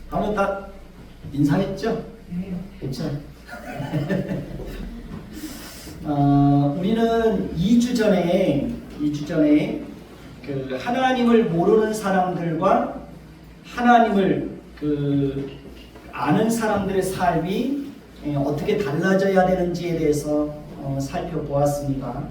방금 다 인사했죠? 그렇죠? 우리는 2주 전에 그 하나님을 모르는 사람들과 하나님을 아는 사람들의 삶이 어떻게 달라져야 되는지에 대해서 살펴보았습니다.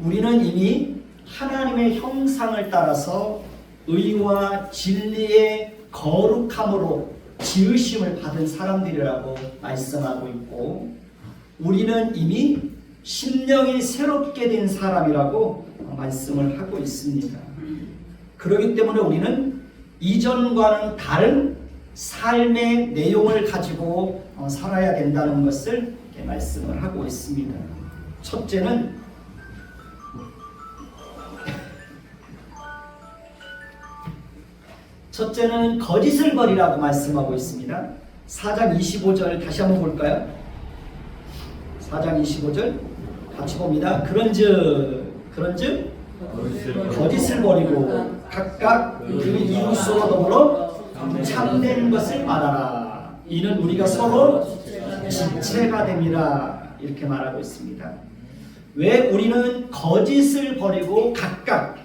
우리는 이미 하나님의 형상을 따라서 의와 진리의 거룩함으로 지으심을 받은 사람들이라고 말씀하고 있고, 우리는 이미 심령이 새롭게 된 사람이라고 말씀을 하고 있습니다. 그렇기 때문에 우리는 이전과는 다른 삶의 내용을 가지고 살아야 된다는 것을 말씀을 하고 있습니다. 첫째는 거짓을 버리라고 말씀하고 있습니다. 4장 25절 다시 한번 볼까요? 4장 25절 같이 봅니다. 그런즉 거짓을 버리고 각각 그 이웃으로 더불어 참된 것을 말하라. 이는 우리가 서로 지체가 됨이라. 이렇게 말하고 있습니다. 왜 우리는 거짓을 버리고 각각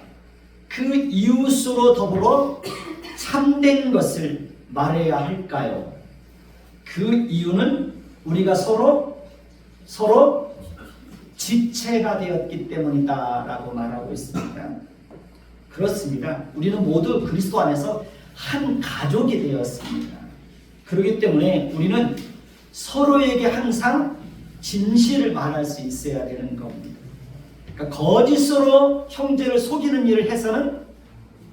그 이웃으로 더불어 참된 것을 말해야 할까요? 그 이유는 우리가 서로 지체가 되었기 때문이다 라고 말하고 있습니다. 그렇습니다. 우리는 모두 그리스도 안에서 한 가족이 되었습니다. 그렇기 때문에 우리는 서로에게 항상 진실을 말할 수 있어야 되는 겁니다. 그러니까 거짓으로 형제를 속이는 일을 해서는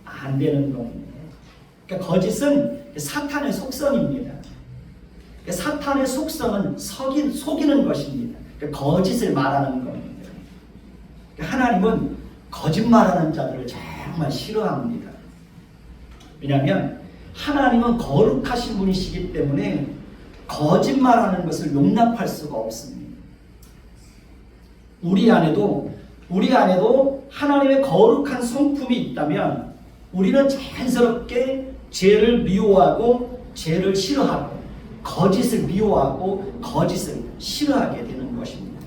안 되는 겁니다. 그러니까 거짓은 사탄의 속성입니다. 그러니까 사탄의 속성은 속이는 것입니다. 그러니까 거짓을 말하는 겁니다. 그러니까 하나님은 거짓말하는 자들을 정말 싫어합니다. 왜냐하면 하나님은 거룩하신 분이시기 때문에 거짓말하는 것을 용납할 수가 없습니다. 우리 안에도 하나님의 거룩한 성품이 있다면 우리는 자연스럽게 죄를 미워하고 죄를 싫어하고 거짓을 미워하고 거짓을 싫어하게 되는 것입니다.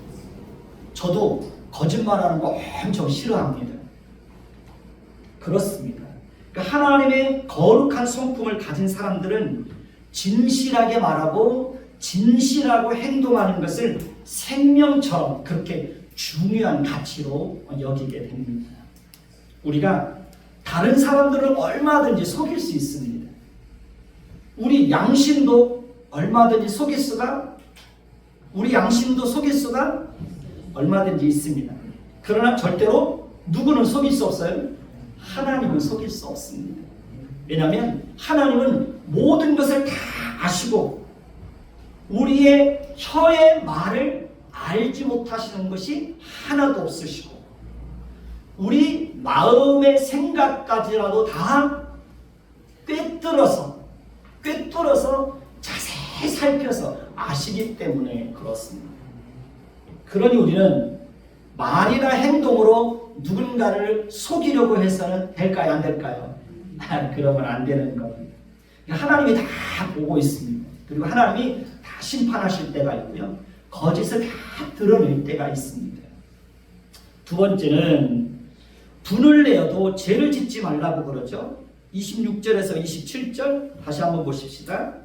저도 거짓말하는 거 엄청 싫어합니다. 그렇습니다. 그러니까 하나님의 거룩한 성품을 가진 사람들은 진실하게 말하고 진실하고 행동하는 것을 생명처럼 그렇게 중요한 가치로 여기게 됩니다. 우리가 다른 사람들을 얼마든지 속일 수 있습니다. 우리 양심도 얼마든지 속일 수가 얼마든지 있습니다. 그러나 절대로 누구는 속일 수 없어요? 하나님은 속일 수 없습니다. 왜냐하면 하나님은 모든 것을 다 아시고 우리의 혀의 말을 알지 못하시는 것이 하나도 없으시고 우리 마음의 생각까지라도 다 꿰뚫어서 자세히 살펴서 아시기 때문에 그렇습니다. 그러니 우리는 말이나 행동으로 누군가를 속이려고 해서는 될까요? 안 될까요? 그러면 안 되는 겁니다. 하나님이 다 보고 있습니다. 그리고 하나님이 다 심판하실 때가 있고요. 거짓을 다 드러낼 때가 있습니다. 두 번째는 분을 내어도 죄를 짓지 말라고 그러죠. 26절에서 27절 다시 한번 보십시다.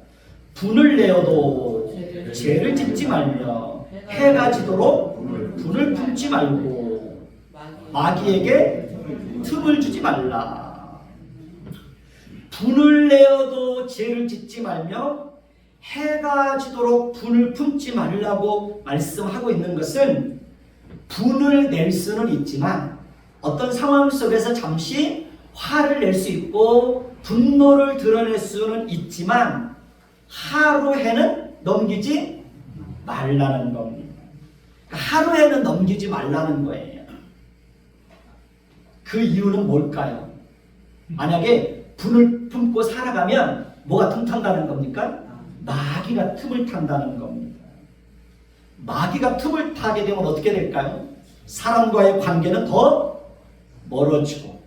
분을 내어도 죄를 짓지 말며 해가 지도록 분을 품지 말고 마귀에게 틈을 주지 말라. 분을 내어도 죄를 짓지 말며 해가 지도록 분을 품지 말라고 말씀하고 있는 것은 분을 낼 수는 있지만 어떤 상황 속에서 잠시 화를 낼 수 있고 분노를 드러낼 수는 있지만 하루에는 넘기지 말라는 겁니다. 하루에는 넘기지 말라는 거예요. 그 이유는 뭘까요? 만약에 분을 품고 살아가면 뭐가 틈탄다는 겁니까? 마귀가 틈을 탄다는 겁니다. 마귀가 틈을 타게 되면 어떻게 될까요? 사람과의 관계는 더 멀어지고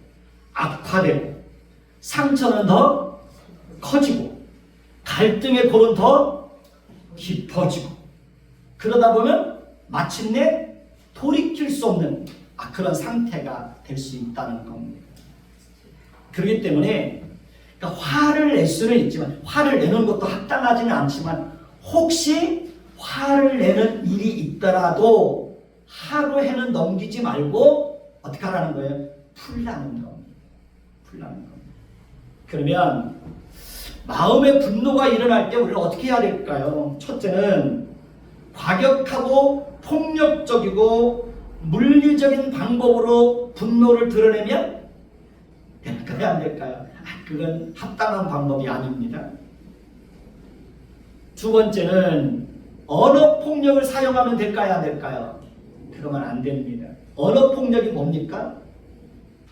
악화되고 상처는 더 커지고 갈등의 골은 더 깊어지고 그러다 보면 마침내 돌이킬 수 없는 그런 상태가 될 수 있다는 겁니다. 그렇기 때문에 그러니까 화를 낼 수는 있지만 화를 내는 것도 합당하지는 않지만 혹시 화를 내는 일이 있더라도 하루 해는 넘기지 말고 어떻게 하라는 거예요? 풀라는 겁니다. 풀라는 겁니다. 그러면 마음의 분노가 일어날 때 우리는 어떻게 해야 될까요? 첫째는 과격하고 폭력적이고 물리적인 방법으로 분노를 드러내면 될까요? 안 될까요? 그건 합당한 방법이 아닙니다. 두 번째는 언어폭력을 사용하면 될까요? 안 될까요? 그러면 안 됩니다. 언어폭력이 뭡니까?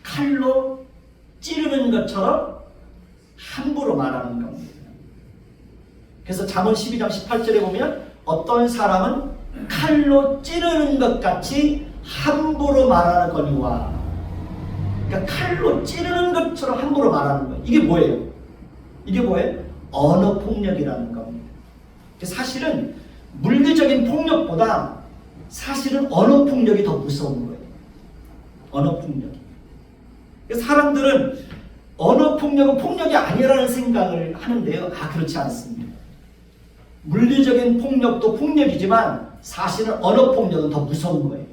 칼로 찌르는 것처럼 함부로 말하는 겁니다. 그래서 잠언 12장 18절에 보면 어떤 사람은 칼로 찌르는 것 같이 함부로 말하는 거니와 그러니까 칼로 찌르는 것처럼 함부로 말하는 거예요. 이게 뭐예요? 이게 뭐예요? 언어폭력이라는 겁니다. 사실은 물리적인 폭력보다 사실은 언어폭력이 더 무서운 거예요. 언어폭력이. 사람들은 언어폭력은 폭력이 아니라는 생각을 하는데요. 그렇지 않습니다. 물리적인 폭력도 폭력이지만 사실은 언어폭력은 더 무서운 거예요.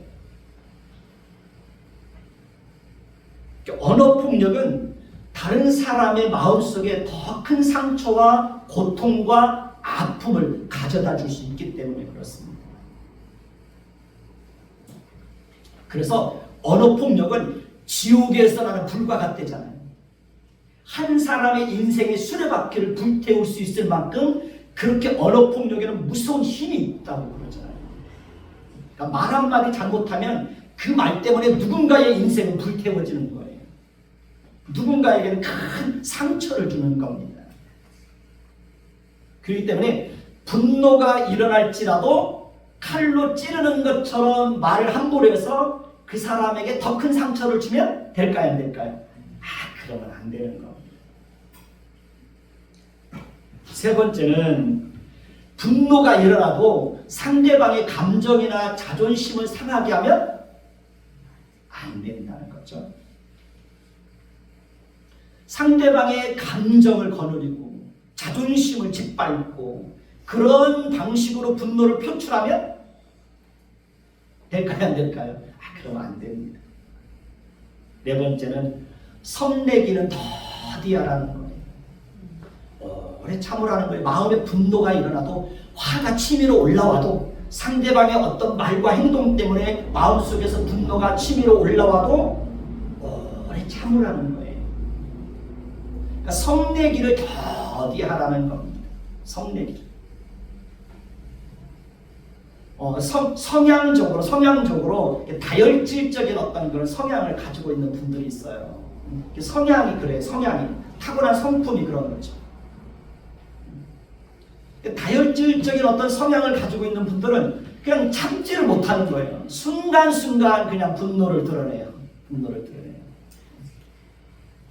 언어폭력은 다른 사람의 마음속에 더 큰 상처와 고통과 아픔을 가져다 줄 수 있기 때문에 그렇습니다. 그래서 언어폭력은 지옥에서 나는 불과 같대잖아요. 한 사람의 인생의 수레바퀴를 불태울 수 있을 만큼 그렇게 언어폭력에는 무서운 힘이 있다고 그러잖아요. 그러니까 말 한마디 잘못하면 그 말 때문에 누군가의 인생은 불태워지는 거예요. 누군가에게는 큰 상처를 주는 겁니다. 그렇기 때문에 분노가 일어날지라도 칼로 찌르는 것처럼 말을 함부로 해서 그 사람에게 더 큰 상처를 주면 될까요? 안 될까요? 그러면 안 되는 겁니다. 세 번째는 분노가 일어나도 상대방의 감정이나 자존심을 상하게 하면 안 된다는 거죠. 상대방의 감정을 거느리고 자존심을 짓밟고 그런 방식으로 분노를 표출하면 될까요? 안 될까요? 그러면 안 됩니다. 네 번째는 성내기는 더디하라는 거예요. 오래 참으라는 거예요. 마음에 분노가 일어나도 화가 치밀어 올라와도 상대방의 어떤 말과 행동 때문에 마음속에서 분노가 치밀어 올라와도 오래 참으라는 거예요. 그러니까 성내기를 더디하라는 겁니다. 성내기. 성향적으로 다혈질적인 어떤 그런 성향을 가지고 있는 분들이 있어요. 성향이 그래요. 성향이 타고난 성품이 그런 거죠. 다혈질적인 어떤 성향을 가지고 있는 분들은 그냥 참지를 못하는 거예요. 순간순간 그냥 분노를 드러내요.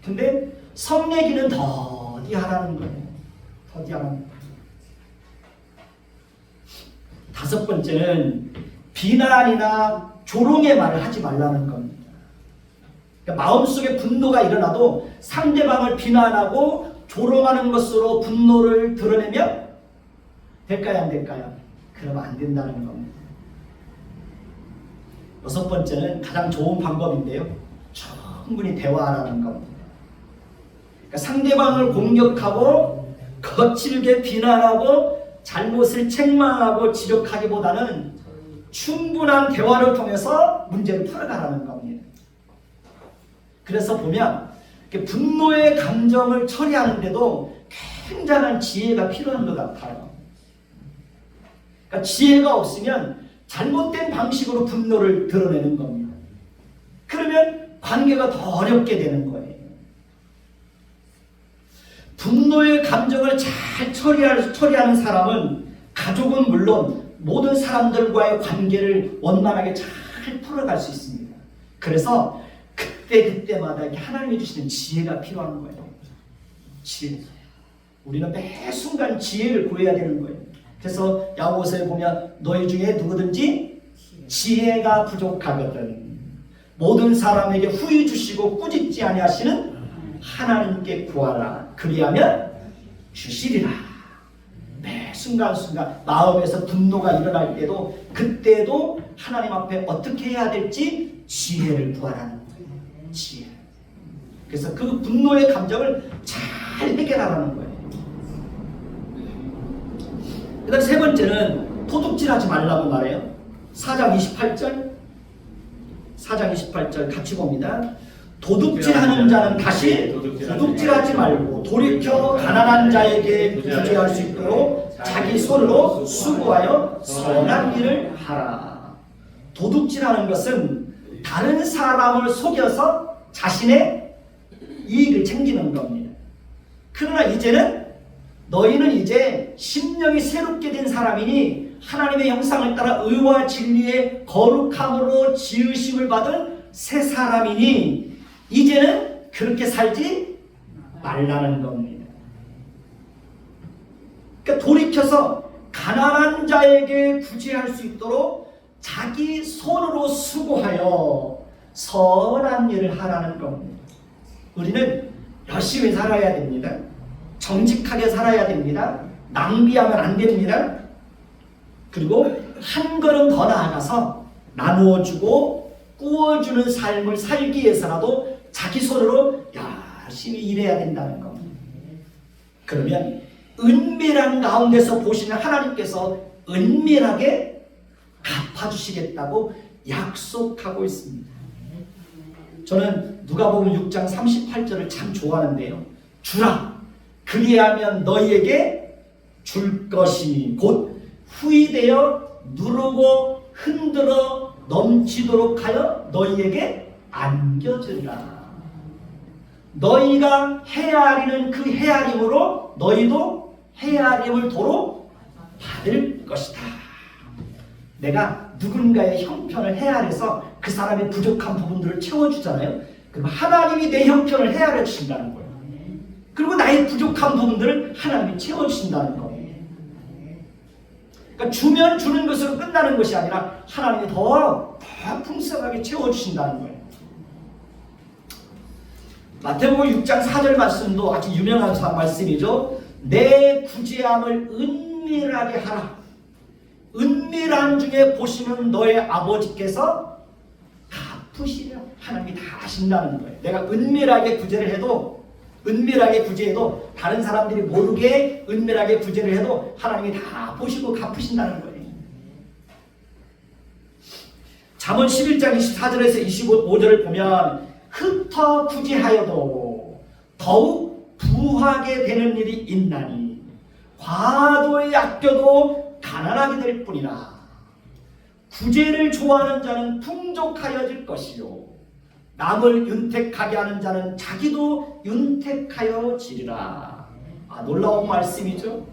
근데 성내기는 더디하라는 거예요. 더디하라는 거예요. 다섯 번째는 비난이나 조롱의 말을 하지 말라는 겁니다. 그러니까 마음속에 분노가 일어나도 상대방을 비난하고 조롱하는 것으로 분노를 드러내면 될까요? 안 될까요? 그러면 안 된다는 겁니다. 여섯 번째는 가장 좋은 방법인데요. 충분히 대화하라는 겁니다. 그러니까 상대방을 공격하고 거칠게 비난하고 잘못을 책망하고 지적하기보다는 충분한 대화를 통해서 문제를 풀어가라는 겁니다. 그래서 보면 분노의 감정을 처리하는데도 굉장한 지혜가 필요한 것 같아요. 그러니까 지혜가 없으면 잘못된 방식으로 분노를 드러내는 겁니다. 그러면 관계가 더 어렵게 되는 거예요. 분노의 감정을 잘 처리하는 사람은 가족은 물론 모든 사람들과의 관계를 원만하게 잘 풀어갈 수 있습니다. 그래서 그때마다 하나님이 주시는 지혜가 필요한 거예요. 지혜. 우리는 매 순간 지혜를 구해야 되는 거예요. 그래서 야고보서에 보면 너희 중에 누구든지 지혜가 부족하거든 모든 사람에게 후히 주시고 꾸짖지 아니하시는 하나님께 구하라. 그리하면 주시리라. 매 순간순간 마음에서 분노가 일어날 때도 그때도 하나님 앞에 어떻게 해야 될지 지혜를 구하라는 거예요. 지혜. 그래서 그 분노의 감정을 잘 해결하라는 거예요. 그 다음 세 번째는 도둑질하지 말라고 말해요. 4장 28절 같이 봅니다. 도둑질하는 자는 다시 도둑질하지 말고 돌이켜 가난한 자에게 구제할 수 있도록 자기 손으로 수고하여 선한 일을 하라. 도둑질하는 것은 다른 사람을 속여서 자신의 이익을 챙기는 겁니다. 그러나 이제는 너희는 이제 심령이 새롭게 된 사람이니 하나님의 형상을 따라 의와 진리의 거룩함으로 지으심을 받은 새 사람이니 이제는 그렇게 살지 말라는 겁니다. 그러니까 돌이켜서 가난한 자에게 구제할 수 있도록 자기 손으로 수고하여 선한 일을 하라는 겁니다. 우리는 열심히 살아야 됩니다. 정직하게 살아야 됩니다. 낭비하면 안 됩니다. 그리고 한 걸음 더 나아가서 나누어주고 꾸어주는 삶을 살기 위해서라도 자기 손으로 열심히 일해야 된다는 겁니다. 그러면 은밀한 가운데서 보시는 하나님께서 은밀하게 갚아주시겠다고 약속하고 있습니다. 저는 누가복음 6장 38절을 참 좋아하는데요. 주라 그리하면 너희에게 줄 것이 곧 후히되어 누르고 흔들어 넘치도록 하여 너희에게 안겨주리라. 너희가 헤아리는 그 헤아림으로 너희도 헤아림을 도로 받을 것이다. 내가 누군가의 형편을 헤아려서 그 사람의 부족한 부분들을 채워주잖아요. 그럼 하나님이 내 형편을 헤아려 주신다는 거예요. 그리고 나의 부족한 부분들을 하나님이 채워주신다는 거예요. 그러니까 주면 주는 것으로 끝나는 것이 아니라 하나님이 더 풍성하게 채워주신다는 거예요. 마태복음 6장 4절 말씀도 아주 유명한 말씀이죠. 내 구제함을 은밀하게 하라. 은밀한 중에 보시는 너의 아버지께서 갚으시려. 하나님이 다 하신다는 거예요. 내가 은밀하게 구제해도 다른 사람들이 모르게 은밀하게 구제를 해도 하나님이 다 보시고 갚으신다는 거예요. 잠언 11장 24절에서 25절을 보면 흩어 구제하여도 더욱 부하게 되는 일이 있나니 과도에 아껴도 가난하게 될 뿐이라. 구제를 좋아하는 자는 풍족하여질 것이요 남을 윤택하게 하는 자는 자기도 윤택하여지리라. 놀라운 말씀이죠.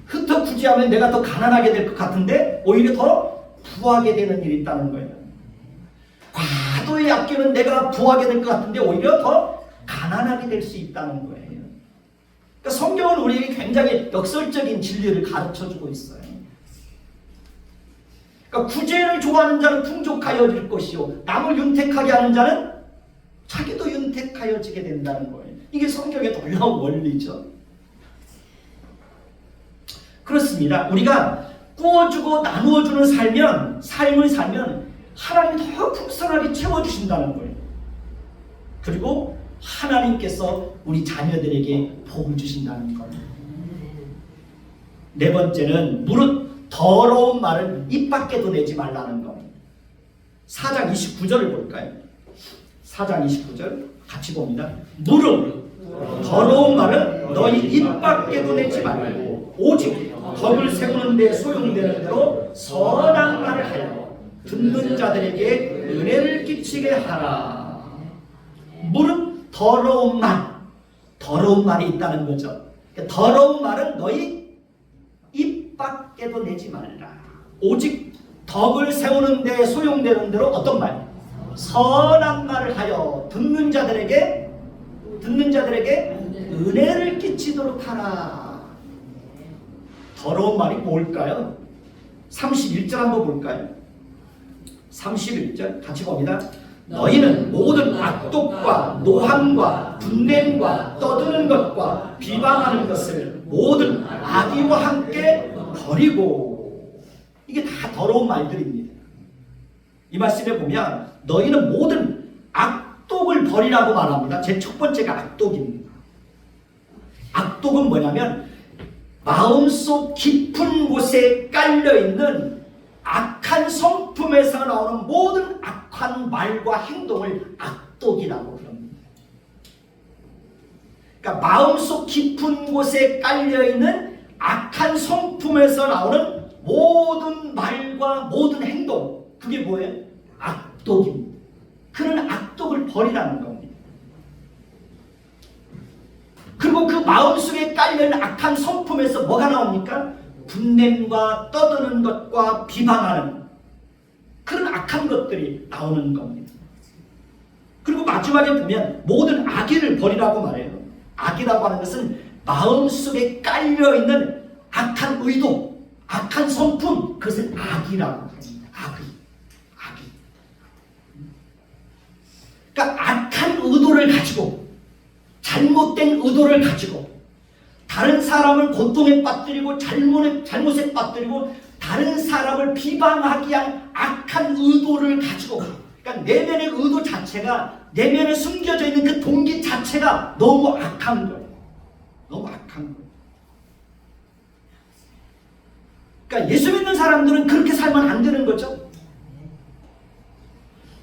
흩어 구제하면 내가 더 가난하게 될 것 같은데 오히려 더 부하게 되는 일이 있다는 거예요. 과도에 아끼면 내가 부하게 될 것 같은데 오히려 더 가난하게 될 수 있다는 거예요. 그러니까 성경은 우리에게 굉장히 역설적인 진리를 가르쳐주고 있어요. 그러니까 구제를 좋아하는 자는 풍족하여질 것이요 남을 윤택하게 하는 자는 자기도 윤택하여지게 된다는 거예요. 이게 성경의 놀라운 원리죠. 그렇습니다. 우리가 꾸어주고 나누어주는 삶을 살면 하나님이 더 풍성하게 채워주신다는 거예요. 그리고 하나님께서 우리 자녀들에게 복을 주신다는 거예요. 네 번째는 무릇 더러운 말을 입 밖에도 내지 말라는 겁니다. 4장 29절을 볼까요? 4장 29절 같이 봅니다. 무릇 더러운 말은 너희 입 밖에도 내지 말고 오직 덕을 세우는 데 소용되는 대로 선한 말을 하여 듣는 자들에게 은혜를 끼치게 하라. 무릇 더러운 말이 있다는 거죠. 더러운 말은 너희 입 밖에도 내지 말라. 오직 덕을 세우는 데 소용되는 대로 어떤 말? 선한 말을 하여 듣는 자들에게 은혜를 끼치도록 하라. 더러운 말이 뭘까요? 31절 한번 볼까요? 31절 같이 봅니다. 너희는 모든 악독과 노함과 분냄과 떠드는 것과 비방하는 것을 모든 악의와 함께 버리고. 이게 다 더러운 말들입니다. 이 말씀에 보면 너희는 모든 악독을 버리라고 말합니다. 제 첫 번째가 악독입니다. 악독은 뭐냐면 마음속 깊은 곳에 깔려있는 악한 성품에서 나오는 모든 악한 말과 행동을 악독이라고 부릅니다. 그러니까 마음속 깊은 곳에 깔려있는 악한 성품에서 나오는 모든 말과 모든 행동, 그게 뭐예요? 악독입니다. 그런 악독을 버리라는 겁니다. 그리고 그 마음속에 깔려있는 악한 성품에서 뭐가 나옵니까? 분냄과 떠드는 것과 비방하는 그런 악한 것들이 나오는 겁니다. 그리고 마지막에 보면 모든 악의를 버리라고 말해요. 악이라고 하는 것은 마음속에 깔려있는 악한 의도, 악한 성품, 그것을 악이라고 합니다. 악의. 그러니까 악한 의도를 가지고, 잘못된 의도를 가지고 다른 사람을 고통에 빠뜨리고 잘못에 빠뜨리고 다른 사람을 비방하기 위한 악한 의도를 가지고, 그러니까 내면의 의도 자체가, 내면에 숨겨져 있는 그 동기 자체가 너무 악한 거예요. 너무 악한 거예요. 그러니까 예수 믿는 사람들은 그렇게 살면 안 되는 거죠.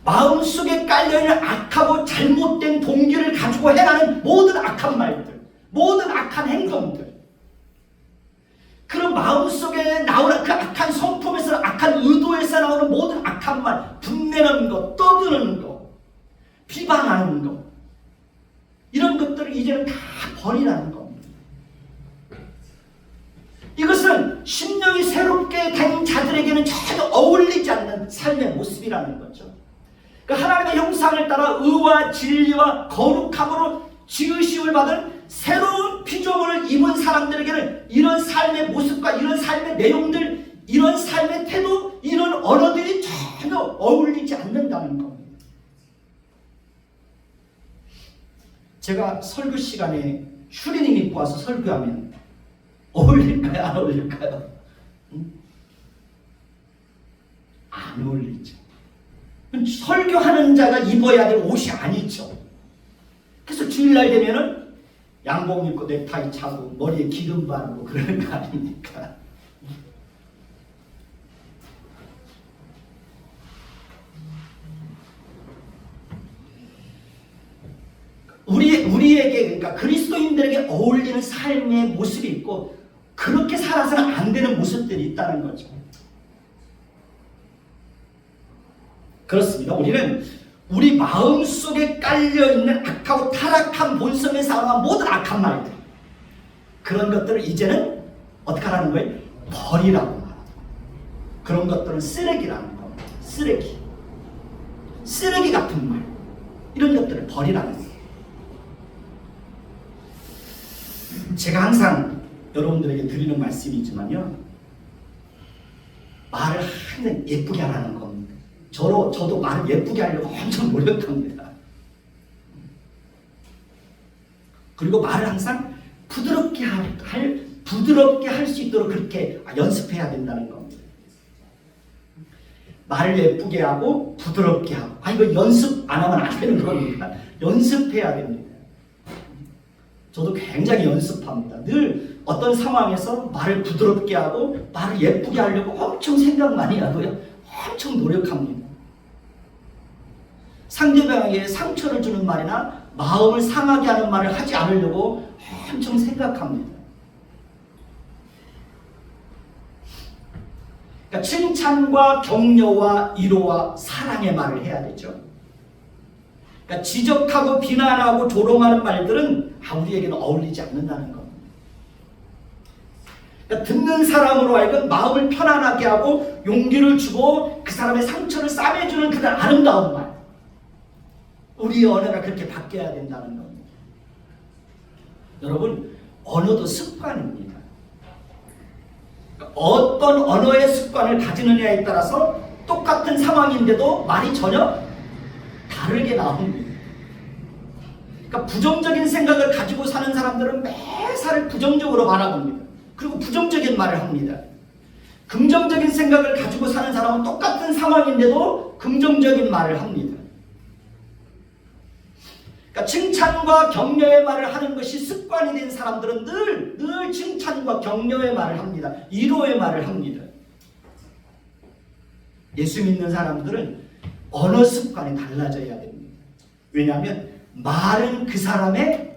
마음속에 깔려있는 악하고 잘못된 동기를 가지고 해가는 모든 악한 말들, 모든 악한 행동들, 그런 마음속에 나오는 그 악한 성품에서, 악한 의도에서 나오는 모든 악한 말, 분내는 것, 떠드는 것, 비방하는 것, 이런 것들을 이제는 다 버리라는 겁니다. 이것은 심령이 새롭게 된 자들에게는 전혀 어울리지 않는 삶의 모습이라는 거죠. 그러니까 하나님의 형상을 따라 의와 진리와 거룩함으로 지으심을 받은 새로운 피조물을 입은 사람들에게는 이런 삶의 모습과 이런 삶의 내용들, 이런 삶의 태도, 이런 언어들이 전혀 어울리지 않는다는 겁니다. 제가 설교 시간에 추리닝 입고 와서 설교하면 어울릴까요? 안 어울릴까요? 안 어울리죠. 설교하는 자가 입어야 될 옷이 아니죠. 그래서 주일날 되면은 양복 입고 넥타이 차고 머리에 기름 바르고 그러는 거 아닙니까? 우리에게, 그러니까 그리스도인들에게 어울리는 삶의 모습이 있고, 그렇게 살아서는 안 되는 모습들이 있다는 거죠. 그렇습니다. 우리는 우리 마음속에 깔려있는 악하고 타락한 본성에서 나오는 모든 악한 말들, 그런 것들을 이제는 어떻게 하라는 거예요? 버리라고 말합니다. 그런 것들은 쓰레기라는 겁니다. 쓰레기 같은 말, 이런 것들을 버리라는 거예요. 제가 항상 여러분들에게 드리는 말씀이지만요, 말을 하면 예쁘게 하라는 겁니다. 저도 말을 예쁘게 하려고 엄청 노력합니다. 그리고 말을 항상 부드럽게 할 수 있도록 그렇게 연습해야 된다는 겁니다. 말을 예쁘게 하고 부드럽게 하고, 이거 연습 안 하면 안 되는 겁니다. 연습해야 됩니다. 저도 굉장히 연습합니다. 늘 어떤 상황에서 말을 부드럽게 하고 말을 예쁘게 하려고 엄청 생각 많이 하고요, 엄청 노력합니다. 상대방에게 상처를 주는 말이나 마음을 상하게 하는 말을 하지 않으려고 엄청 생각합니다. 그러니까 칭찬과 격려와 위로와 사랑의 말을 해야 되죠. 그러니까 지적하고 비난하고 조롱하는 말들은 우리에게는 어울리지 않는다는 겁니다. 그러니까 듣는 사람으로 하여금 마음을 편안하게 하고 용기를 주고 그 사람의 상처를 싸매주는 그런 아름다운 말, 우리의 언어가 그렇게 바뀌어야 된다는 겁니다. 여러분, 언어도 습관입니다. 어떤 언어의 습관을 가지느냐에 따라서 똑같은 상황인데도 말이 전혀 다르게 나옵니다. 그러니까 부정적인 생각을 가지고 사는 사람들은 매사를 부정적으로 바라봅니다. 그리고 부정적인 말을 합니다. 긍정적인 생각을 가지고 사는 사람은 똑같은 상황인데도 긍정적인 말을 합니다. 그러니까 칭찬과 격려의 말을 하는 것이 습관이 된 사람들은 늘 칭찬과 격려의 말을 합니다. 위로의 말을 합니다. 예수 믿는 사람들은 언어 습관이 달라져야 됩니다. 왜냐하면 말은 그 사람의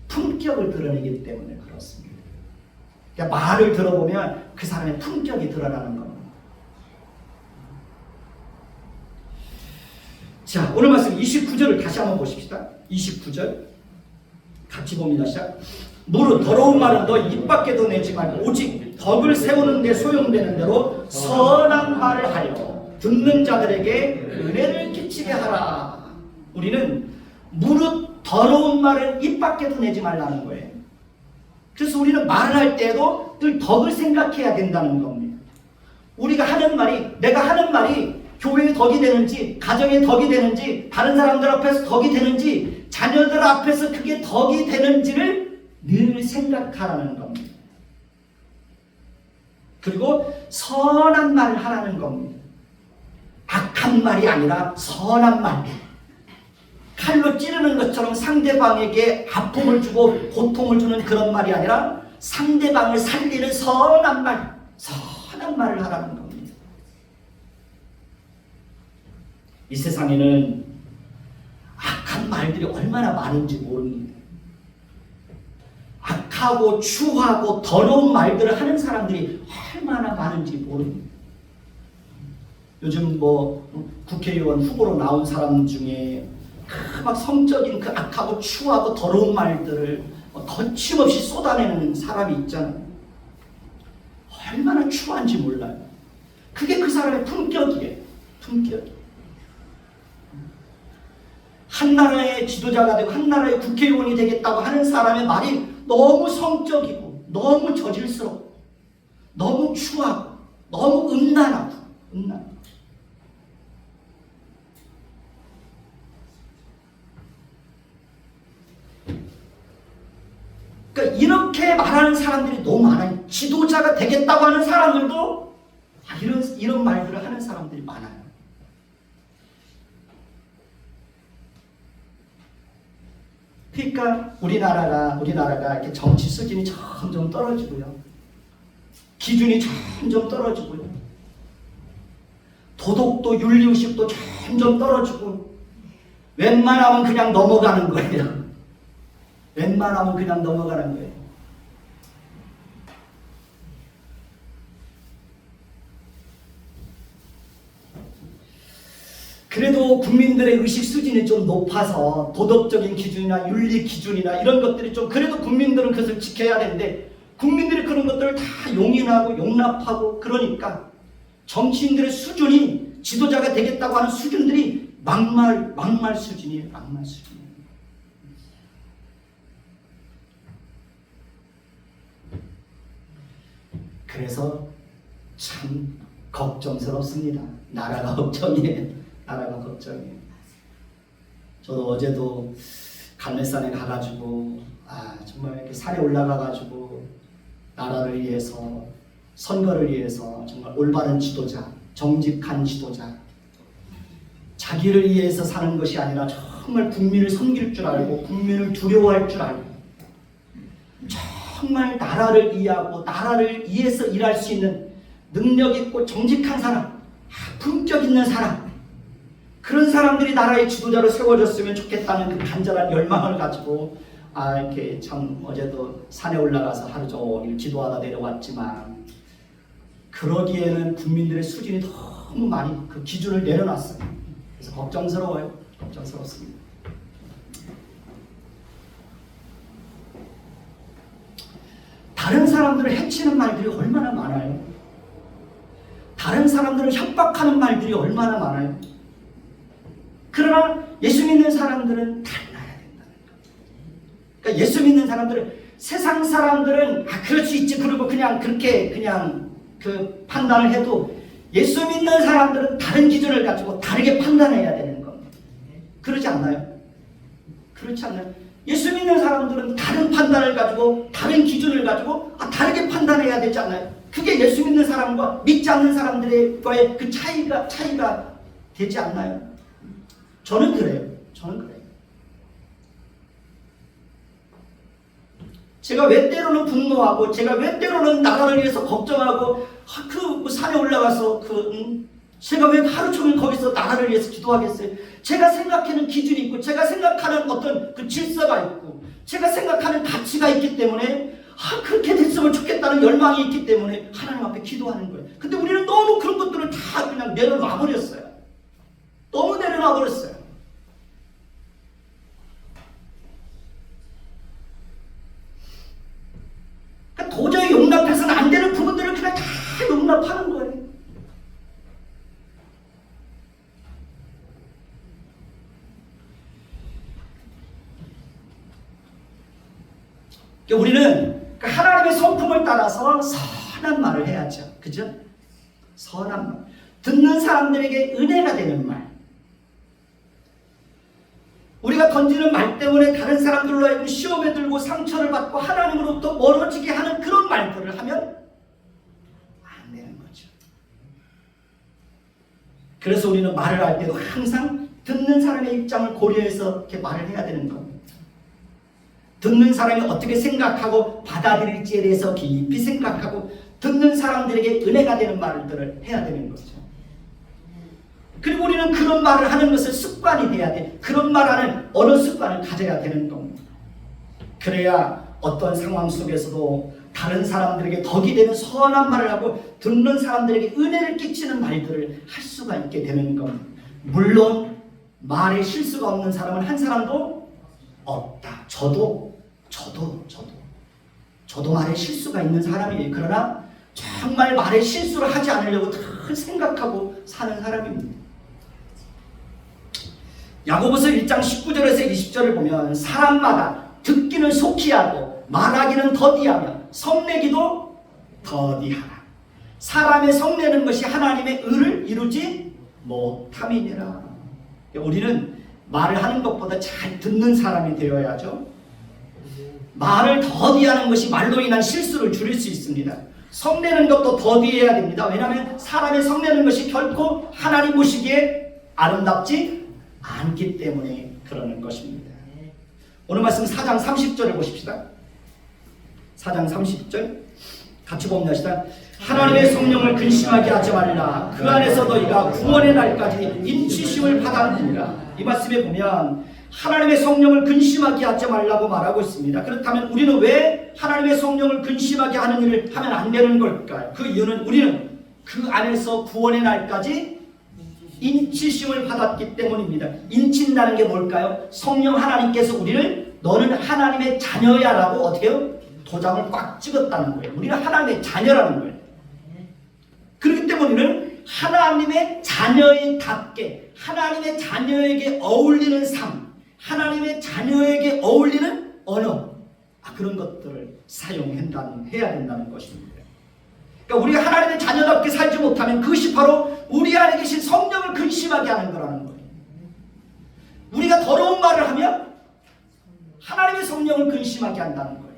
품격을 드러내기 때문에 그렇습니다. 그러니까 말을 들어보면 그 사람의 품격이 드러나는 겁니다. 자, 오늘 말씀 29절을 다시 한번 보십시다. 29절 같이 봅니다. 시작. 무릇 더러운 말은 너 입 밖에도 내지 말고 오직 덕을 세우는 데 소용되는 대로 선한 말을 하여 듣는 자들에게 은혜를 끼치게 하라. 우리는 무릇 더러운 말을 입 밖에도 내지 말라는 거예요. 그래서 우리는 말을 할 때에도 늘 덕을 생각해야 된다는 겁니다. 우리가 하는 말이, 내가 하는 말이 교회에 덕이 되는지, 가정에 덕이 되는지, 다른 사람들 앞에서 덕이 되는지, 자녀들 앞에서 그게 덕이 되는지를 늘 생각하라는 겁니다. 그리고 선한 말을 하라는 겁니다. 악한 말이 아니라 선한 말. 칼로 찌르는 것처럼 상대방에게 아픔을 주고 고통을 주는 그런 말이 아니라 상대방을 살리는 선한 말, 선한 말을 하라는 겁니다. 이 세상에는 악한 말들이 얼마나 많은지 모릅니다. 악하고 추하고 더러운 말들을 하는 사람들이 얼마나 많은지 모릅니다. 요즘 뭐 국회의원 후보로 나온 사람 중에 막 성적인 그 악하고 추하고 더러운 말들을 거침없이 쏟아내는 사람이 있잖아요. 얼마나 추한지 몰라요. 그게 그 사람의 품격이에요. 품격. 한 나라의 지도자가 되고 한 나라의 국회의원이 되겠다고 하는 사람의 말이 너무 성적이고 너무 저질스럽고 너무 추하고 너무 음란하고 그러니까 이렇게 말하는 사람들이 너무 많아요. 지도자가 되겠다고 하는 사람들도 이런 말들을 하는 사람들이 많아요. 그러니까 우리나라가 이렇게 정치 수준이 점점 떨어지고요. 기준이 점점 떨어지고요. 도덕도 윤리의식도 점점 떨어지고 웬만하면 그냥 넘어가는 거예요. 웬만하면 그냥 넘어가는 거예요. 그래도 국민들의 의식 수준이 좀 높아서 도덕적인 기준이나 윤리 기준이나 이런 것들이 좀 그래도 국민들은 그것을 지켜야 되는데 국민들이 그런 것들을 다 용인하고 용납하고 그러니까 정치인들의 수준이 지도자가 되겠다고 하는 수준들이 막말 수준이에요. 막말 수준. 그래서 참 걱정스럽습니다. 나라가 걱정이에요. 나라가 걱정이에요. 저도 어제도 갈매산에 가가지고 정말 이렇게 산에 올라가가지고 나라를 위해서 선거를 위해서 정말 올바른 지도자, 정직한 지도자, 자기를 위해서 사는 것이 아니라 정말 국민을 섬길 줄 알고 국민을 두려워할 줄 알고 정말 나라를 이해하고 나라를 위해서 일할 수 있는 능력 있고 정직한 사람, 품격 있는 사람, 그런 사람들이 나라의 지도자로 세워졌으면 좋겠다는 그 간절한 열망을 가지고 이렇게 참 어제도 산에 올라가서 하루 종일 기도하다 내려왔지만 그러기에는 국민들의 수준이 너무 많이 그 기준을 내려놨어요. 그래서 걱정스러워요. 걱정스럽습니다. 다른 사람들을 해치는 말들이 얼마나 많아요. 다른 사람들을 협박하는 말들이 얼마나 많아요. 그러나 예수 믿는 사람들은 달라야 된다는 거예요. 그러니까 예수 믿는 사람들은, 세상 사람들은 그럴 수 있지 그러고 그냥 그렇게 그냥 그 판단을 해도, 예수 믿는 사람들은 다른 기준을 가지고 다르게 판단해야 되는 겁니다. 그렇지 않나요? 그렇지 않나요? 예수 믿는 사람들은 다른 판단을 가지고, 다른 기준을 가지고 다르게 판단해야 되지 않나요? 그게 예수 믿는 사람과 믿지 않는 사람들과의 그 차이가 되지 않나요? 저는 그래요. 제가 왜 때로는 분노하고, 제가 왜 때로는 나라를 위해서 걱정하고, 그 산에 올라가서 제가 왜 하루 종일 거기서 나라를 위해서 기도하겠어요? 제가 생각하는 기준이 있고, 제가 생각하는 어떤 그 질서가 있고, 제가 생각하는 가치가 있기 때문에, 그렇게 됐으면 좋겠다는 열망이 있기 때문에 하나님 앞에 기도하는 거예요. 근데 우리는 너무 그런 것들을 다 그냥 내려놔버렸어요. 너무 내려놔버렸어요. 그러니까 도저히 용납해서는 안 되는 부분들을 그냥 다 용납하는 거예요. 그러니까 우리는 하나님의 성품을 따라서 선한 말을 해야죠. 그죠? 선한 말. 듣는 사람들에게 은혜가 되는 말. 우리가 던지는 말 때문에 다른 사람들로 하여금 시험에 들고 상처를 받고 하나님으로부터 멀어지게 하는 그런 말들을 하면 안 되는 거죠. 그래서 우리는 말을 할 때도 항상 듣는 사람의 입장을 고려해서 이렇게 말을 해야 되는 겁니다. 듣는 사람이 어떻게 생각하고 받아들일지에 대해서 깊이 생각하고, 듣는 사람들에게 은혜가 되는 말들을 해야 되는 거죠. 그리고 우리는 그런 말을 하는 것을 습관이 돼야 돼. 그런 말하는 언어 습관을 가져야 되는 겁니다. 그래야 어떤 상황 속에서도 다른 사람들에게 덕이 되는 선한 말을 하고, 듣는 사람들에게 은혜를 끼치는 말들을 할 수가 있게 되는 겁니다. 물론 말에 실수가 없는 사람은 한 사람도 없다. 저도 말에 실수가 있는 사람이에요. 그러나 정말 말에 실수를 하지 않으려고 늘 생각하고 사는 사람입니다. 야고보서 1장 19절에서 20절을 보면, 사람마다 듣기는 속히 하고 말하기는 더디하며 성내기도 더디하라. 사람의 성내는 것이 하나님의 의를 이루지 못함이니라. 우리는 말을 하는 것보다 잘 듣는 사람이 되어야죠. 말을 더디하는 것이 말로 인한 실수를 줄일 수 있습니다. 성내는 것도 더디해야 됩니다. 왜냐하면 사람의 성내는 것이 결코 하나님 보시기에 아름답지 않기 때문에 그러는 것입니다. 오늘 말씀 4장 30절을 보십시다. 4장 30절 같이 봅니다. 하나님의 성령을 근심하게 하지 말라. 그 안에서 너희가 구원의 날까지 인치심을 받았느니라. 이 말씀에 보면 하나님의 성령을 근심하게 하지 말라고 말하고 있습니다. 그렇다면 우리는 왜 하나님의 성령을 근심하게 하는 일을 하면 안 되는 걸까요? 그 이유는 우리는 그 안에서 구원의 날까지 인치심을 받았기 때문입니다. 인친다는 게 뭘까요? 성령 하나님께서 우리를 너는 하나님의 자녀야 라고 어떻게 해요? 도장을 꽉 찍었다는 거예요. 우리는 하나님의 자녀라는 거예요. 그렇기 때문에 우리는 하나님의 자녀에답게 하나님의 자녀에게 어울리는 삶, 하나님의 자녀에게 어울리는 언어, 그런 것들을 사용해야 된다는 것입니다. 그러니까 우리가 하나님의 자녀답게 살지 못하면 그것이 바로 우리 안에 계신 성령을 근심하게 하는 거라는 거예요. 우리가 더러운 말을 하면 하나님의 성령을 근심하게 한다는 거예요.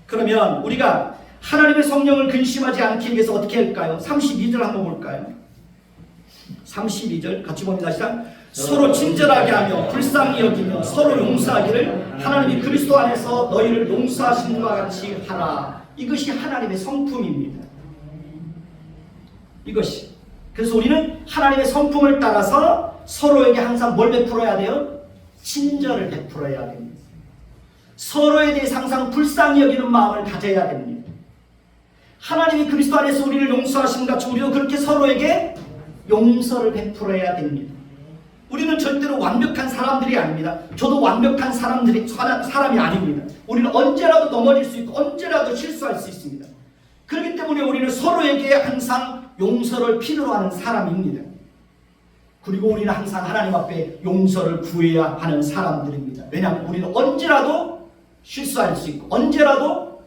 그러면 우리가 하나님의 성령을 근심하지 않기 위해서 어떻게 할까요? 32절 한번 볼까요? 32절 같이 봅니다. 서로 친절하게 하며 불쌍히 여기며 서로 용서하기를 하나님이 그리스도 안에서 너희를 용서하신 것 같이 하라. 이것이 하나님의 성품입니다. 이것이. 그래서 우리는 하나님의 성품을 따라서 서로에게 항상 뭘 베풀어야 돼요? 친절을 베풀어야 됩니다. 서로에 대해서 항상 불쌍히 여기는 마음을 가져야 됩니다. 하나님이 그리스도 안에서 우리를 용서하신 것 같이 우리도 그렇게 서로에게 용서를 베풀어야 됩니다. 우리는 절대로 완벽한 사람들이 아닙니다. 저도 완벽한 사람이 아닙니다. 우리는 언제라도 넘어질 수 있고 언제라도 실수할 수 있습니다. 그렇기 때문에 우리는 서로에게 항상 용서를 필요로 하는 사람입니다. 그리고 우리는 항상 하나님 앞에 용서를 구해야 하는 사람들입니다. 왜냐하면 우리는 언제라도 실수할 수 있고 언제라도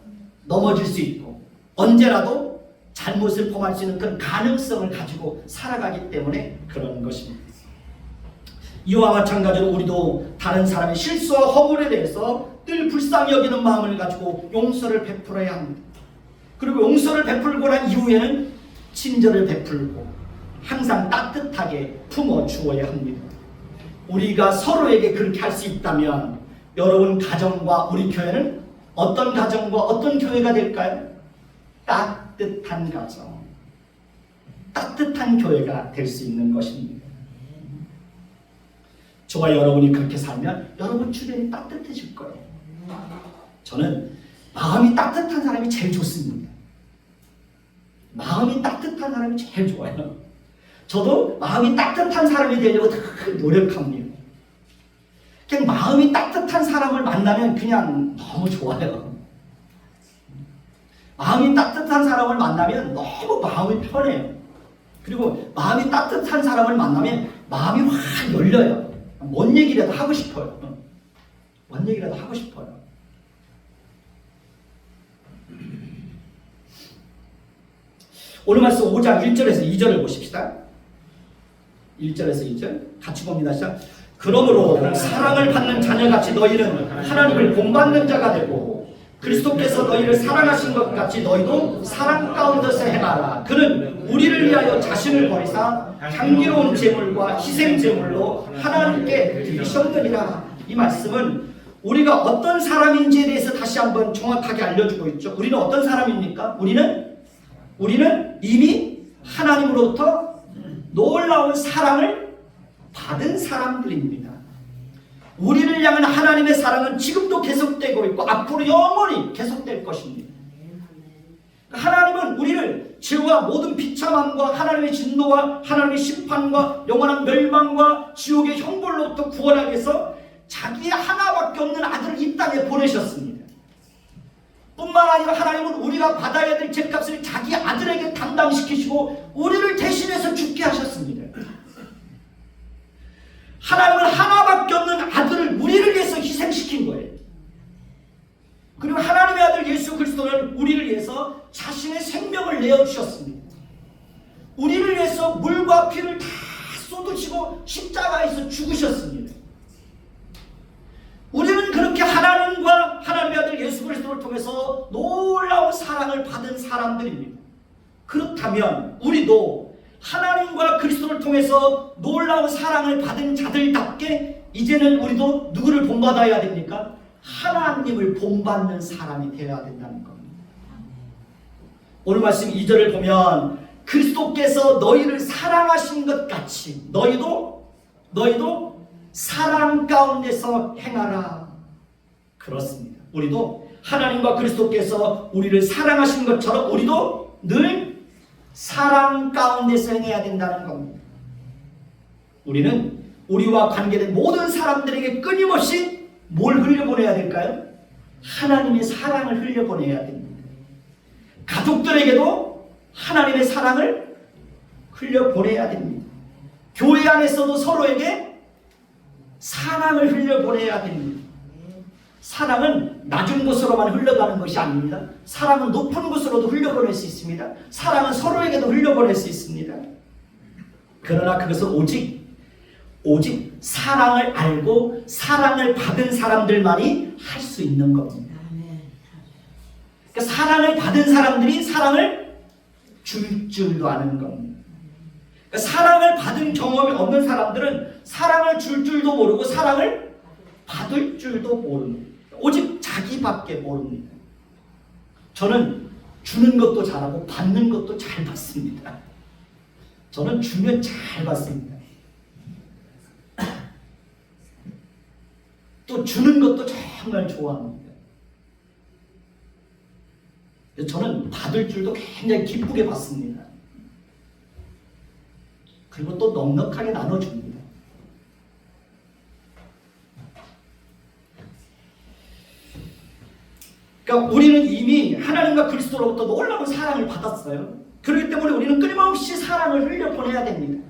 넘어질 수 있고 언제라도 잘못을 범할 수 있는 그런 가능성을 가지고 살아가기 때문에 그런 것입니다. 이와 마찬가지로 우리도 다른 사람의 실수와 허물에 대해서 늘 불쌍히 여기는 마음을 가지고 용서를 베풀어야 합니다. 그리고 용서를 베풀고 난 이후에는 친절을 베풀고 항상 따뜻하게 품어주어야 합니다. 우리가 서로에게 그렇게 할 수 있다면 여러분 가정과 우리 교회는 어떤 가정과 어떤 교회가 될까요? 따뜻한 가정, 따뜻한 교회가 될 수 있는 것입니다. 저와 여러분이 그렇게 살면 여러분 주변이 따뜻해질 거예요. 저는 마음이 따뜻한 사람이 제일 좋습니다. 마음이 따뜻한 사람이 제일 좋아요. 저도 마음이 따뜻한 사람이 되려고 늘 노력합니다. 그냥 마음이 따뜻한 사람을 만나면 그냥 너무 좋아요. 마음이 따뜻한 사람을 만나면 너무 마음이 편해요. 그리고 마음이 따뜻한 사람을 만나면 마음이 확 열려요. 뭔 얘기라도 하고 싶어요. 뭔 얘기라도 하고 싶어요. 오늘 말씀 5장 1절에서 2절을 보십시다. 1절에서 2절 같이 봅니다. 시작. 그러므로 사랑을 받는 자녀같이 너희는 하나님을 본받는 자가 되고 그리스도께서 너희를 사랑하신 것 같이 너희도 사랑 가운데서 행하라. 그는 우리를 위하여 자신을 버리사 향기로운 제물과 희생 제물로 하나님께 드리셨느니라. 이 말씀은 우리가 어떤 사람인지에 대해서 다시 한번 정확하게 알려주고 있죠. 우리는 어떤 사람입니까? 우리는 이미 하나님으로부터 놀라운 사랑을 받은 사람들입니다. 우리를 향한 하나님의 사랑은 지금도 계속되고 있고 앞으로 영원히 계속될 것입니다. 하나님은 우리를 죄와 모든 비참함과 하나님의 진노와 하나님의 심판과 영원한 멸망과 지옥의 형벌로부터 구원하기 위해서 자기 하나밖에 없는 아들을 이 땅에 보내셨습니다. 뿐만 아니라 하나님은 우리가 받아야 될 죄값을 자기 아들에게 담당시키시고 우리를 대신해서 죽게 하셨습니다. 하나님은 하나밖에 없는 아들을 우리를 위해서 희생시킨 거예요. 그리고 하나님의 아들 예수 그리스도는 우리를 위해서 자신의 생명을 내어주셨습니다. 우리를 위해서 물과 피를 다 쏟으시고 십자가에서 죽으셨습니다. 우리는 그렇게 하나님과 하나님의 아들 예수 그리스도를 통해서 놀라운 사랑을 받은 사람들입니다. 그렇다면 우리도 하나님과 그리스도를 통해서 놀라운 사랑을 받은 자들답게 이제는 우리도 누구를 본받아야 됩니까? 하나님을 본받는 사람이 되어야 된다는 겁니다. 오늘 말씀 2절을 보면 그리스도께서 너희를 사랑하신 것 같이 너희도 사랑 가운데서 행하라. 그렇습니다. 우리도 하나님과 그리스도께서 우리를 사랑하신 것처럼 우리도 늘 사랑 가운데서 행해야 된다는 겁니다. 우리는 우리와 관계된 모든 사람들에게 끊임없이 뭘 흘려보내야 될까요? 하나님의 사랑을 흘려보내야 됩니다. 가족들에게도 하나님의 사랑을 흘려보내야 됩니다. 교회 안에서도 서로에게 사랑을 흘려보내야 됩니다. 사랑은 낮은 곳으로만 흘러가는 것이 아닙니다. 사랑은 높은 곳으로도 흘려보낼 수 있습니다. 사랑은 서로에게도 흘려보낼 수 있습니다. 그러나 그것은 오직 사랑을 알고 사랑을 받은 사람들만이 할 수 있는 겁니다. 그러니까 사랑을 받은 사람들이 사랑을 줄 줄도 아는 겁니다. 그러니까 사랑을 받은 경험이 없는 사람들은 사랑을 줄 줄도 모르고 사랑을 받을 줄도 모릅니다. 오직 자기밖에 모릅니다. 저는 주는 것도 잘하고 받는 것도 잘 받습니다. 저는 주면 잘 받습니다. 또 주는 것도 정말 좋아합니다. 저는 받을 줄도 굉장히 기쁘게 받습니다. 그리고 또 넉넉하게 나눠줍니다. 그러니까 우리는 이미 하나님과 그리스도로부터 놀라운 사랑을 받았어요. 그렇기 때문에 우리는 끊임없이 사랑을 흘려보내야 됩니다.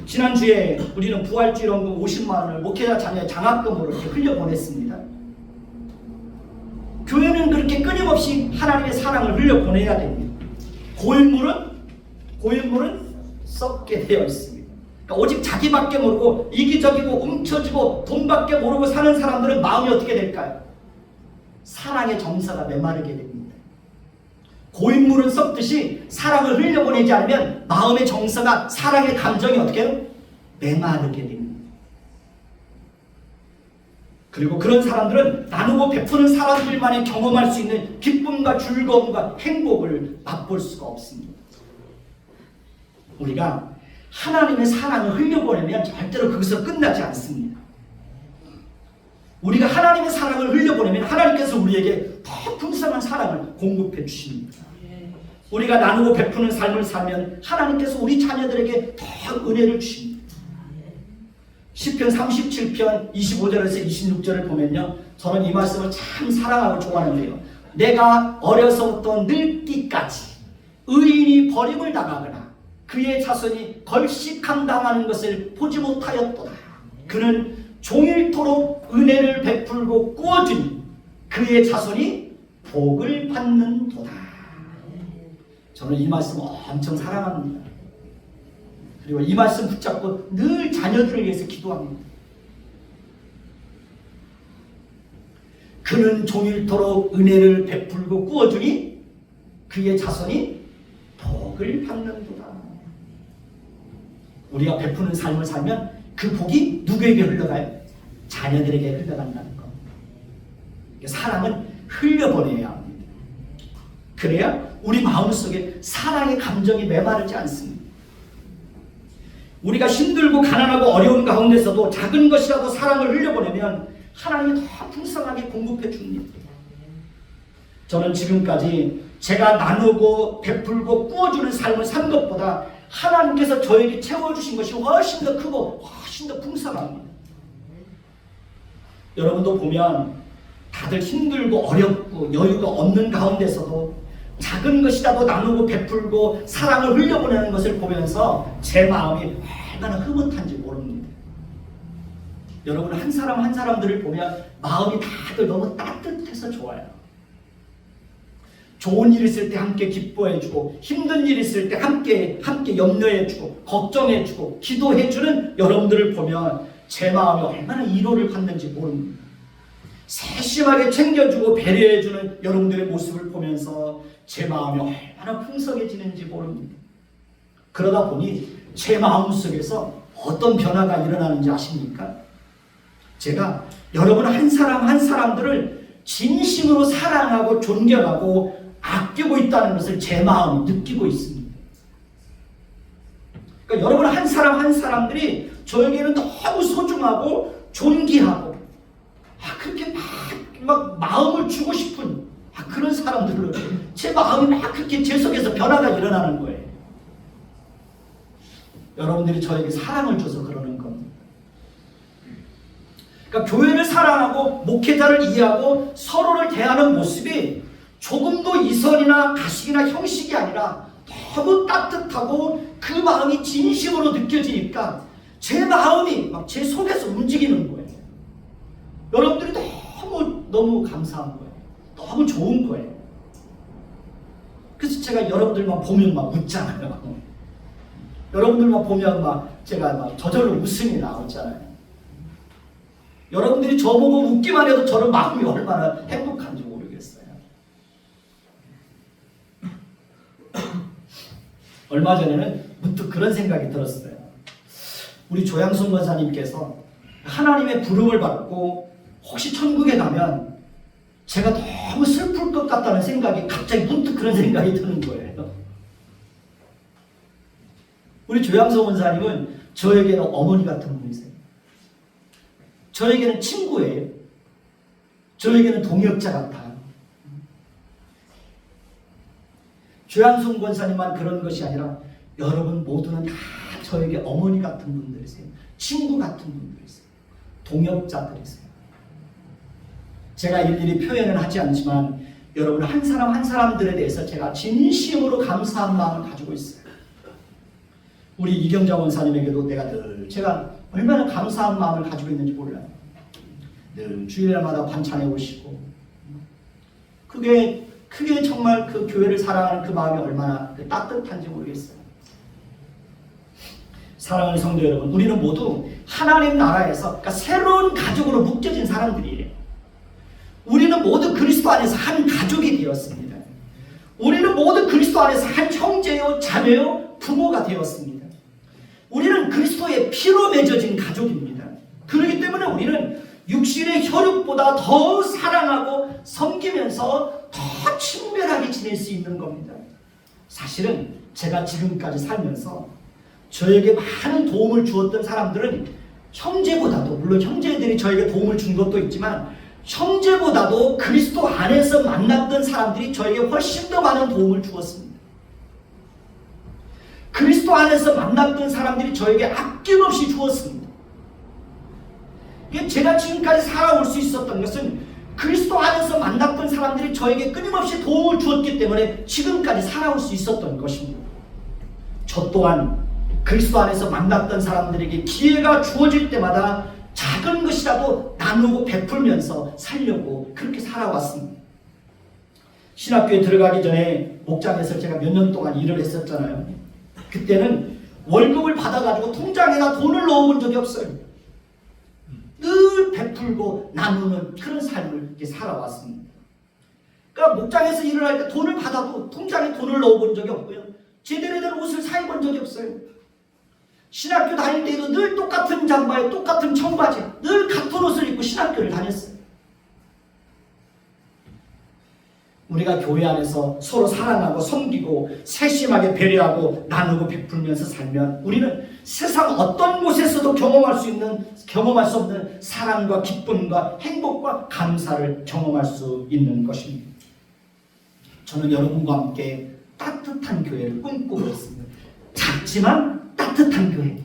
지난주에 우리는 부활주일원금 50만 원을 목회자 자녀의 장학금으로 이렇게 흘려보냈습니다. 교회는 그렇게 끊임없이 하나님의 사랑을 흘려보내야 됩니다. 고인물은 썩게 되어 있습니다. 그러니까 오직 자기밖에 모르고 이기적이고 움켜쥐고 돈밖에 모르고 사는 사람들은 마음이 어떻게 될까요? 사랑의 정서가 메마르게 됩니다. 고인물은 썩듯이 사랑을 흘려보내지 않으면 마음의 정서가, 사랑의 감정이 어떻게 해요? 메마르게 됩니다. 그리고 그런 사람들은 나누고 베푸는 사람들만이 경험할 수 있는 기쁨과 즐거움과 행복을 맛볼 수가 없습니다. 우리가 하나님의 사랑을 흘려보내면 절대로 거기서 끝나지 않습니다. 우리가 하나님의 사랑을 흘려보내면 하나님께서 우리에게 더 풍성한 사랑을 공급해 주십니다. 우리가 나누고 베푸는 삶을 살면 하나님께서 우리 자녀들에게 더 은혜를 주십니다. 시편 37편 25절에서 26절을 보면요, 저는 이 말씀을 참 사랑하고 좋아하는데요. 내가 어려서부터 늙기까지 의인이 버림을 당하거나 그의 자손이 걸식함 당하는 것을 보지 못하였도다. 그는 종일토록 은혜를 베풀고 꾸어주니 그의 자손이 복을 받는도다. 저는 이 말씀 엄청 사랑합니다. 그리고 이 말씀 붙잡고 늘 자녀들을 위해서 기도합니다. 그는 종일토록 은혜를 베풀고 꾸어주니 그의 자손이 복을 받는도다. 우리가 베푸는 삶을 살면 그 복이 누구에게 흘러가요? 자녀들에게 흘러간다는 것. 사랑은 흘려보내야 합니다. 그래야 우리 마음속에 사랑의 감정이 메마르지 않습니다. 우리가 힘들고 가난하고 어려운 가운데서도 작은 것이라도 사랑을 흘려보내면 하나님이 더 풍성하게 공급해 줍니다. 저는 지금까지 제가 나누고 베풀고 꾸어주는 삶을 산 것보다 하나님께서 저에게 채워주신 것이 훨씬 더 크고 훨씬 더 풍성합니다. 여러분도 보면 다들 힘들고 어렵고 여유가 없는 가운데서도 작은 것이라도 나누고 베풀고 사랑을 흘려보내는 것을 보면서 제 마음이 얼마나 흐뭇한지 모릅니다. 여러분 한 사람 한 사람들을 보면 마음이 다들 너무 따뜻해서 좋아요. 좋은 일 있을 때 함께 기뻐해주고 힘든 일 있을 때 함께 염려해주고 걱정해주고 기도해주는 여러분들을 보면 제 마음이 얼마나 위로를 받는지 모릅니다. 세심하게 챙겨주고 배려해주는 여러분들의 모습을 보면서 제 마음이 얼마나 풍성해지는지 모릅니다. 그러다 보니 제 마음속에서 어떤 변화가 일어나는지 아십니까? 제가 여러분 한 사람 한 사람들을 진심으로 사랑하고 존경하고 아끼고 있다는 것을 제 마음이 느끼고 있습니다. 그러니까 여러분 한 사람 한 사람들이 저에게는 너무 소중하고 존귀하고 그렇게 막 마음을 주고 싶은 그런 사람들을 제 마음이 막 그렇게 제 속에서 변화가 일어나는 거예요. 여러분들이 저에게 사랑을 줘서 그러는 겁니다. 그러니까 교회를 사랑하고 목회자를 이해하고 서로를 대하는 모습이 조금도 이선이나 가식이나 형식이 아니라 너무 따뜻하고 그 마음이 진심으로 느껴지니까 제 마음이 막 제 속에서 움직이는 거예요. 여러분들이 너무 감사한 거예요. 너무 좋은 거예요. 그래서 제가 여러분들만 보면 막 웃잖아요. 여러분들만 보면 막 제가 막 저절로 웃음이 나오잖아요. 여러분들이 저보고 웃기만 해도 저는 마음이 얼마나 행복한지 모르겠어요. 얼마 전에는 문득 그런 생각이 들었어요. 우리 조양순 권사님께서 하나님의 부름을 받고 혹시 천국에 가면 제가 너무 슬플 것 같다는 생각이 갑자기 문득 그런 생각이 드는 거예요. 우리 조양순 권사님은 저에게는 어머니 같은 분이세요. 저에게는 친구예요. 저에게는 동역자 같아요. 조양순 권사님만 그런 것이 아니라 여러분 모두는 다 저에게 어머니 같은 분들이세요. 친구 같은 분들이세요. 동역자들이세요. 제가 일일이 표현은 하지 않지만 여러분 한 사람 한 사람들에 대해서 제가 진심으로 감사한 마음을 가지고 있어요. 우리 이경자 원사님에게도 제가 얼마나 감사한 마음을 가지고 있는지 몰라요. 늘 주일날마다 반찬해 오시고, 그게 정말 그 교회를 사랑하는 그 마음이 얼마나 따뜻한지 모르겠어요. 사랑하는 성도 여러분, 우리는 모두 하나님 나라에서, 그러니까 새로운 가족으로 묶여진 사람들이에요. 우리는 모두 그리스도 안에서 한 가족이 되었습니다. 우리는 모두 그리스도 안에서 한 형제요, 자매요, 부모가 되었습니다. 우리는 그리스도의 피로 맺어진 가족입니다. 그렇기 때문에 우리는 육신의 혈육보다 더 사랑하고 섬기면서 더 친밀하게 지낼 수 있는 겁니다. 사실은 제가 지금까지 살면서 저에게 많은 도움을 주었던 사람들은 형제보다도, 물론 형제들이 저에게 도움을 준 것도 있지만, 형제보다도 그리스도 안에서 만났던 사람들이 저에게 훨씬 더 많은 도움을 주었습니다. 그리스도 안에서 만났던 사람들이 저에게 아낌없이 주었습니다. 제가 지금까지 살아올 수 있었던 것은 그리스도 안에서 만났던 사람들이 저에게 끊임없이 도움을 주었기 때문에 지금까지 살아올 수 있었던 것입니다. 저 또한 그리스도 안에서 만났던 사람들에게 기회가 주어질 때마다 작은 것이라도 나누고 베풀면서 살려고 그렇게 살아왔습니다. 신학교에 들어가기 전에 목장에서 제가 몇 년 동안 일을 했었잖아요. 그때는 월급을 받아가지고 통장에다 돈을 넣어본 적이 없어요. 늘 베풀고 나누는 그런 삶을 이렇게 살아왔습니다. 그러니까 목장에서 일을 할 때 돈을 받아도 통장에 돈을 넣어본 적이 없고요. 제대로 된 옷을 사입은 적이 없어요. 신학교 다닐 때도 늘 똑같은 잠바에 똑같은 청바지, 늘 같은 옷을 입고 신학교를 다녔어요. 우리가 교회 안에서 서로 사랑하고 섬기고 세심하게 배려하고 나누고 베풀면서 살면 우리는 세상 어떤 곳에서도 경험할 수 없는 사랑과 기쁨과 행복과 감사를 경험할 수 있는 것입니다. 저는 여러분과 함께 따뜻한 교회를 꿈꾸고 있습니다. 작지만 따뜻한 교회.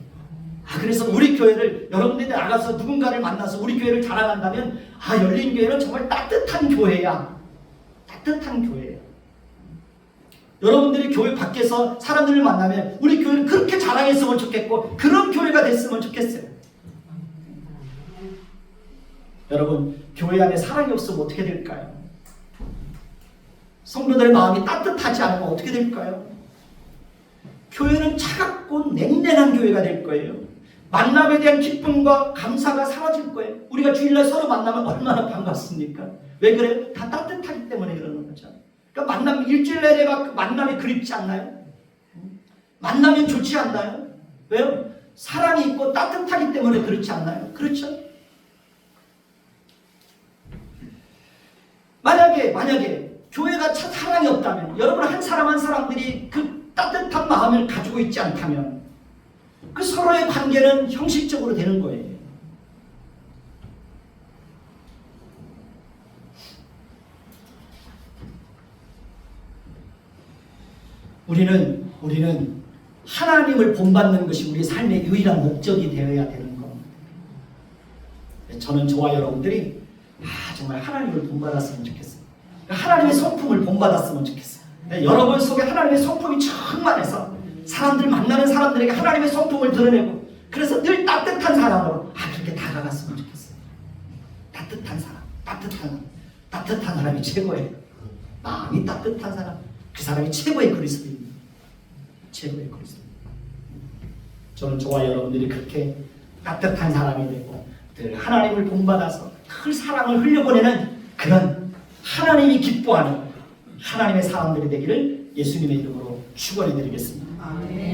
그래서 우리 교회를, 여러분들이 나가서 누군가를 만나서 우리 교회를 자랑한다면, 열린교회는 정말 따뜻한 교회야. 따뜻한 교회예요. 여러분들이 교회 밖에서 사람들을 만나면 우리 교회는 그렇게 자랑했으면 좋겠고, 그런 교회가 됐으면 좋겠어요. 여러분, 교회 안에 사랑이 없으면 어떻게 될까요? 성도들의 마음이 따뜻하지 않으면 어떻게 될까요? 교회는 차갑고 냉랭한 교회가 될 거예요. 만남에 대한 기쁨과 감사가 사라질 거예요. 우리가 주일날 서로 만나면 얼마나 반갑습니까? 왜 그래요? 다 따뜻하기 때문에 그러는 거죠. 그러니까 일주일 내내가 만남이 그립지 않나요? 만나면 좋지 않나요? 왜요? 사랑이 있고 따뜻하기 때문에 그렇지 않나요? 그렇죠? 만약에 교회가 사랑이 없다면, 여러분 한 사람 한 사람들이 그 따뜻한 마음을 가지고 있지 않다면 그 서로의 관계는 형식적으로 되는 거예요. 우리는 하나님을 본받는 것이 우리 삶의 유일한 목적이 되어야 되는 겁니다. 저는 저와 여러분들이 정말 하나님을 본받았으면 좋겠어요. 하나님의 성품을 본받았으면 좋겠어요. 여러분 속에 하나님의 성품이 충만해서 사람들 만나는 사람들에게 하나님의 성품을 드러내고, 그래서 늘 따뜻한 사람으로 그렇게 다가갔으면 좋겠어요. 따뜻한 사람이 최고예요. 마음이 따뜻한 사람, 그 사람이 최고의 그리스도입니다. 최고의 그리스도. 저는 저와 여러분들이 그렇게 따뜻한 사람이 되고 늘 하나님을 본받아서 늘 사랑을 흘려보내는 그런 하나님이 기뻐하는 하나님의 사람들이 되기를 예수님의 이름으로 축원해 드리겠습니다. 아멘.